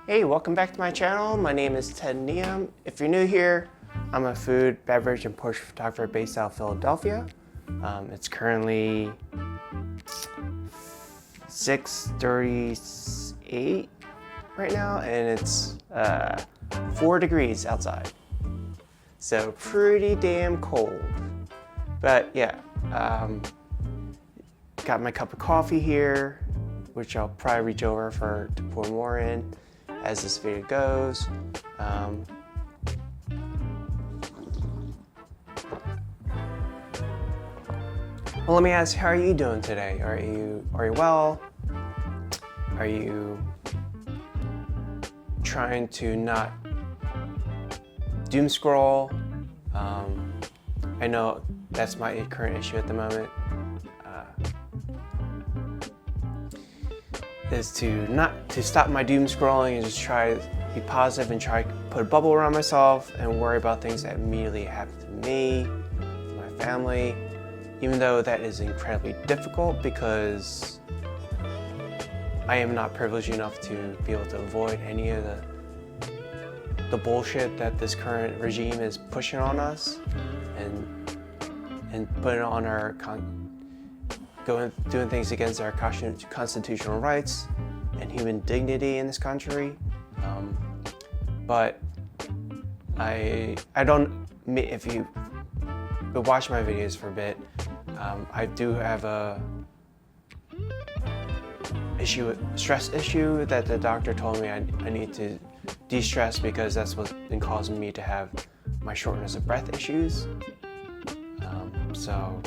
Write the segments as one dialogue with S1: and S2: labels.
S1: Hey, welcome back to my channel. My name is Ted Neum. If you're new here, I'm a food, beverage, and portrait photographer based out of Philadelphia. It's currently 6:38 right now, and it's 4 degrees outside. So pretty damn cold. But yeah, got my cup of coffee here, which I'll probably reach over to pour more in as this video goes. Well, let me ask, how are you doing today? Are you well? Are you trying to not doom scroll? I know that's my current issue at the moment. Is to stop my doom scrolling and just try to be positive and try to put a bubble around myself and worry about things that immediately happen to me, to my family, even though that is incredibly difficult because I am not privileged enough to be able to avoid any of the bullshit that this current regime is pushing on us and putting on our doing things against our constitutional rights and human dignity in this country. But I don't, if you watch my videos for a bit, I do have a stress issue that the doctor told me I need to de-stress because that's what's been causing me to have my shortness of breath issues. So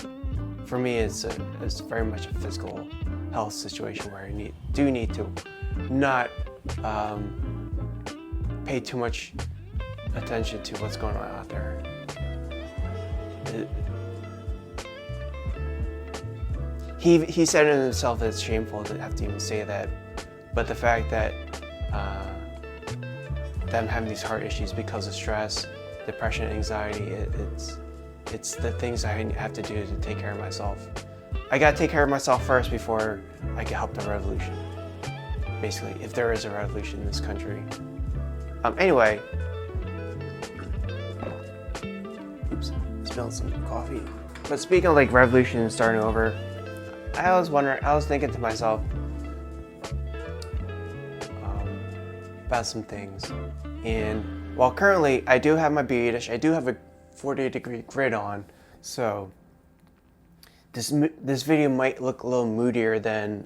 S1: for me, it's very much a physical health situation where I do need to not pay too much attention to what's going on out there. He said in himself that it's shameful to have to even say that, but the fact that I'm having these heart issues because of stress, depression, anxiety, it's the things I have to do to take care of myself. I gotta take care of myself first before I can help the revolution. Basically, if there is a revolution in this country. Anyway, oops, spilled some coffee. But speaking of like revolution and starting over, I was thinking to myself about some things. And while currently I do have my beauty dish, I do have a 40-degree grid on, so this video might look a little moodier than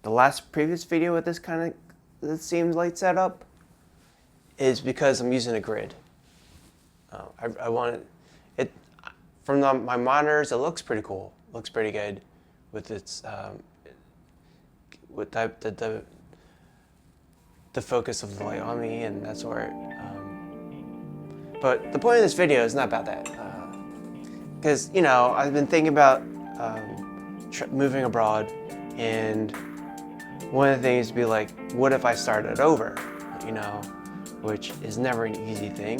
S1: the previous video with this kind of, it seems like setup, is because I'm using a grid. I want it from my monitors. It looks pretty cool. Looks pretty good with its with the focus of the light on me and that sort. But the point of this video is not about that, because I've been thinking about moving abroad, and one of the things would be like, what if I started over, which is never an easy thing.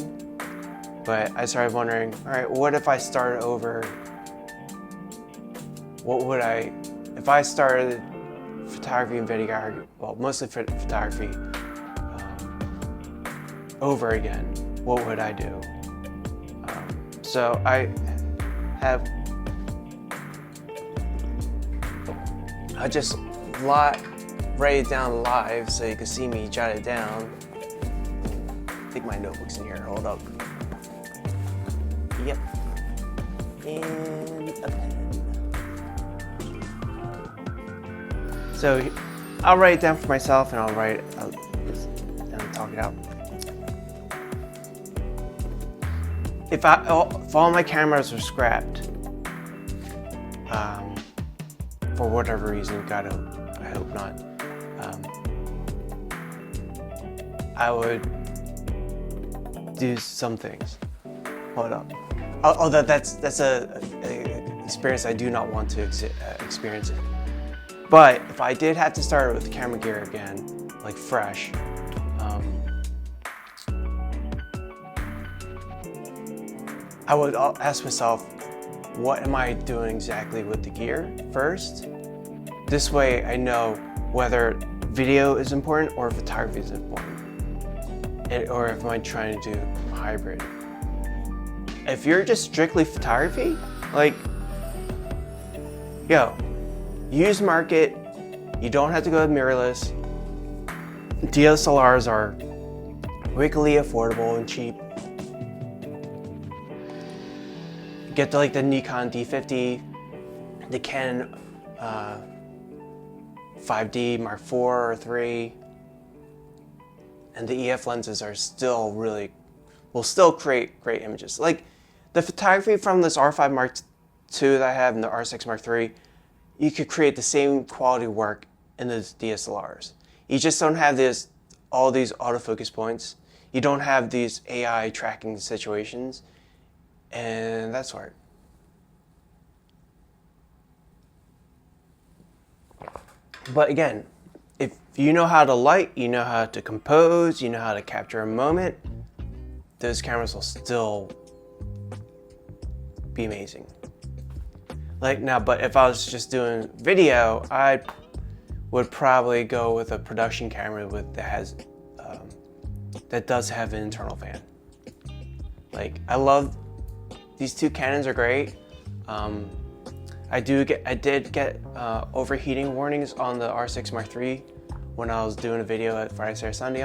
S1: But I started wondering, all right, what if I started over? If I started photography and videography, well, mostly photography, over again? What would I do? So I just write it down live so you can see me jot it down. I think my notebook's in here. Hold up. Yep. And a pen. So I'll write it down for myself, and I'll talk it out. If all my cameras were scrapped, for whatever reason, I hope not, I would do some things. Hold up. Although that's a experience I do not want to experience it. But if I did have to start with the camera gear again, like fresh, I would ask myself, what am I doing exactly with the gear first? This way I know whether video is important or photography is important, or if I'm trying to do hybrid. If you're just strictly photography, like, yo, use Market. You don't have to go mirrorless. DSLRs are wickedly affordable and cheap. Get like the Nikon D50, the Canon 5D Mark IV or 3, and the EF lenses are still will still create great images. Like the photography from this R5 Mark II that I have and the R6 Mark III, you could create the same quality work in those DSLRs. You just don't have all these autofocus points. You don't have these AI tracking situations, and that's hard. But again, if you know how to light, you know how to compose, you know how to capture a moment, those cameras will still be amazing. Like now, but if I was just doing video, I would probably go with a production camera that does have an internal fan. Like I love these two Canons are great. I did get overheating warnings on the R6 Mark III when I was doing a video at Friday, Saturday, Sunday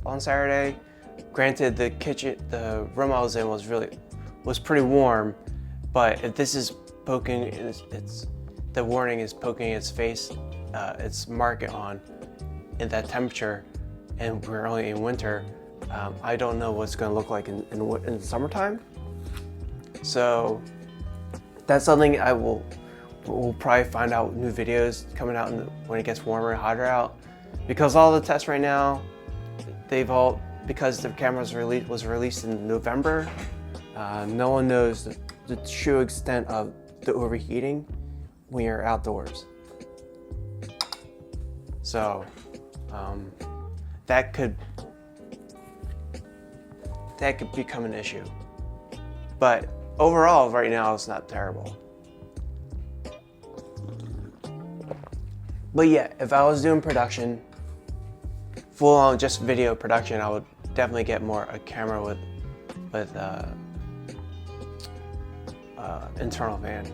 S1: on Saturday. Granted, the room I was in was pretty warm, but if this is poking, the warning is poking its face, its market on in that temperature, and we're only in winter. I don't know what's going to look like in the summertime. So that's something we'll probably find out new videos coming out when it gets warmer and hotter out. Because all the tests right now, because the camera was released in November, no one knows the true extent of the overheating when you're outdoors. So that could become an issue. But overall, right now, it's not terrible. But yeah, if I was doing production, full on just video production, I would definitely get a camera with internal fan.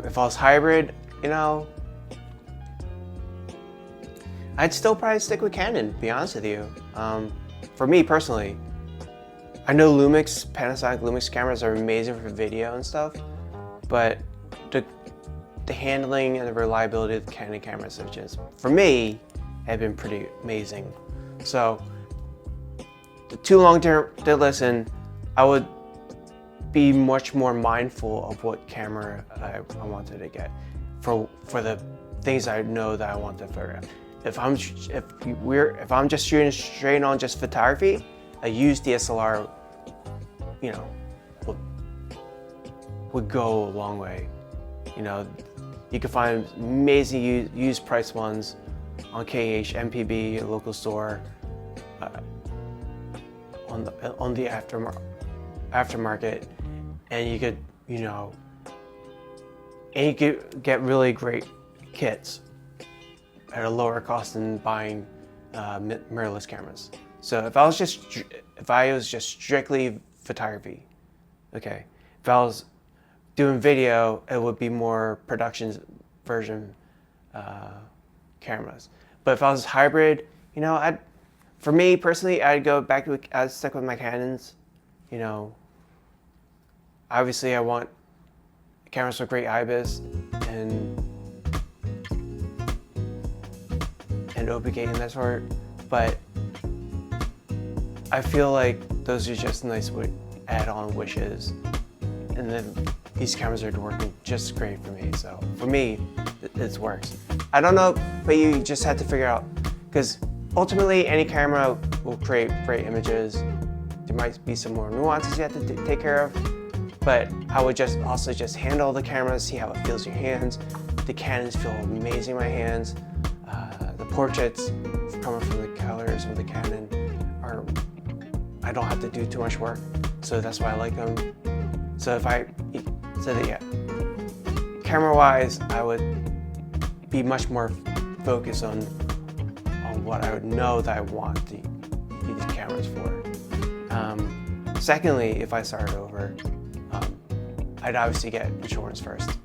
S1: If I was hybrid, I'd still probably stick with Canon, to be honest with you. For me personally, I know Panasonic Lumix cameras are amazing for video and stuff, but the handling and the reliability of the Canon cameras for me, have been pretty amazing. So, the too long to listen, I would be much more mindful of what camera I wanted to get for the things I know that I want to figure out. If I'm just shooting straight on just photography, a used DSLR, would go a long way. You can find amazing used price ones on KH, MPB, a local store, on the aftermarket, and you could get really great kits at a lower cost than buying mirrorless cameras. So if I was just strictly photography, okay. If I was doing video, it would be more production version cameras. But if I was hybrid, for me personally, I'd stick with my Canons. Obviously I want cameras with great IBIS and OP-Gate and that sort, but I feel like those are just nice add-on wishes, and then these cameras are working just great for me. So for me, it works. I don't know, but you just have to figure out, because ultimately any camera will create great images. There might be some more nuances you have to take care of, but I would also handle the camera, see how it feels in your hands. The Canons feel amazing in my hands. The portraits coming from the colors with the Canon I don't have to do too much work, so that's why I like them. Camera-wise, I would be much more focus on what I would know that I want these cameras for. Secondly, if I started over, I'd obviously get insurance first,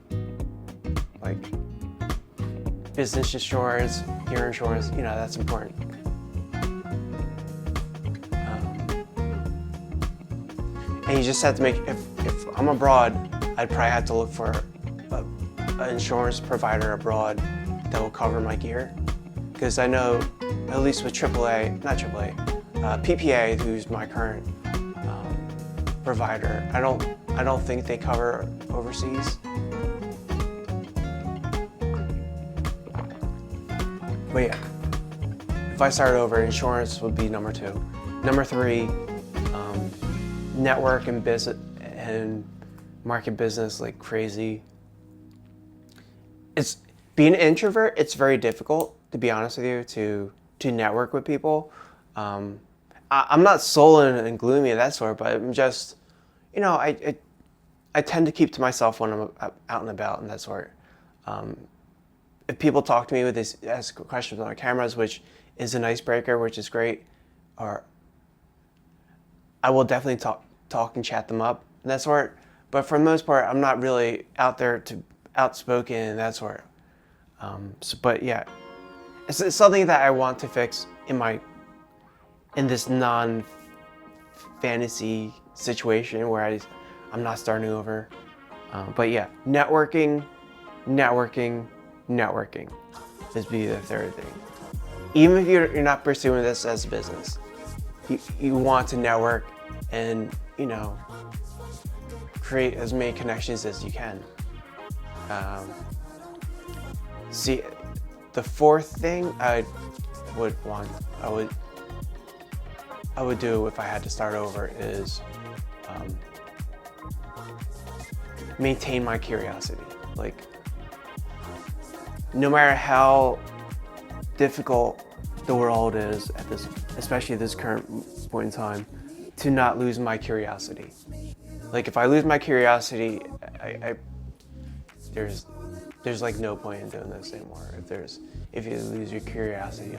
S1: like business insurance, gear insurance. You know, that's important. And you just have to make, if I'm abroad, I'd probably have to look for an insurance provider abroad that will cover my gear. Because I know, at least with PPA, who's my current provider, I don't think they cover overseas. But yeah, if I started over, insurance would be number 2. Number 3, network and business and market business like crazy. It's being an introvert. It's very difficult, to be honest with you, to network with people. I'm not sullen and gloomy of that sort, but I'm just, you know, I tend to keep to myself when I'm out and about and that sort. If people talk to me with this, ask questions on our cameras, which is an icebreaker, which is great, or I will definitely talk and chat them up and that sort. But for the most part, I'm not really out there to outspoken and that sort. But yeah, it's something that I want to fix in this non-fantasy situation where I'm not starting over. But yeah, networking is be the third thing. Even if you're not pursuing this as a business, you want to network and, you know, create as many connections as you can. See, the fourth thing I would do if I had to start over is maintain my curiosity. Like, no matter how difficult the world is at this, especially at this current point in time, to not lose my curiosity. Like, if I lose my curiosity, there's like no point in doing this anymore. If you lose your curiosity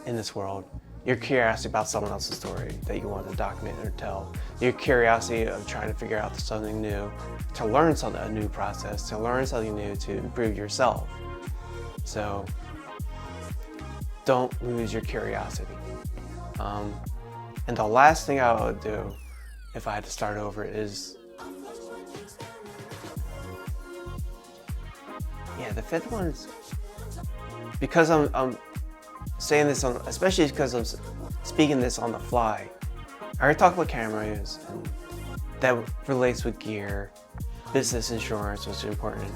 S1: in this world, your curiosity about someone else's story that you want to document or tell, your curiosity of trying to figure out something new, to learn a new process, to learn something new, to improve yourself. So don't lose your curiosity. And the last thing I would do if I had to start over is, yeah, the fifth one is, because I'm saying this especially because I'm speaking this on the fly. I already talked about cameras, and that relates with gear, business insurance, which is important,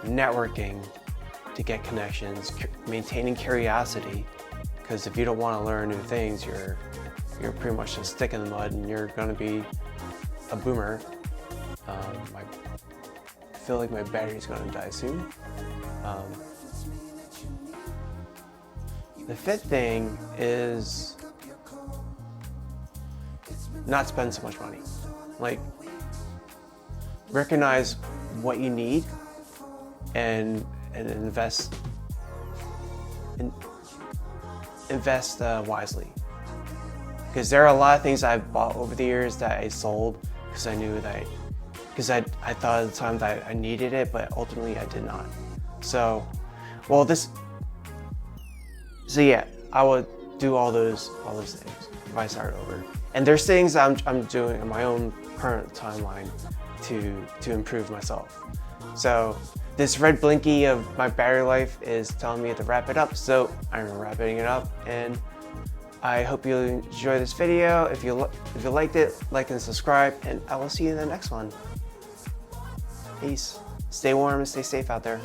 S1: networking to get connections, maintaining curiosity, because if you don't want to learn new things, you're pretty much just stick in the mud and you're going to be a boomer. I feel like my battery's going to die soon. The fifth thing is not spend so much money. Like, recognize what you need and invest wisely. Because there are a lot of things I've bought over the years that I sold because I knew that, because I thought at the time that I needed it, but ultimately I did not. So yeah, I would do all those things if I started over. And there's things I'm doing in my own current timeline to improve myself. So this red blinky of my battery life is telling me to wrap it up, so I'm wrapping it up, and I hope you enjoy this video. If you liked it, like and subscribe, and I will see you in the next one. Peace. Stay warm and stay safe out there.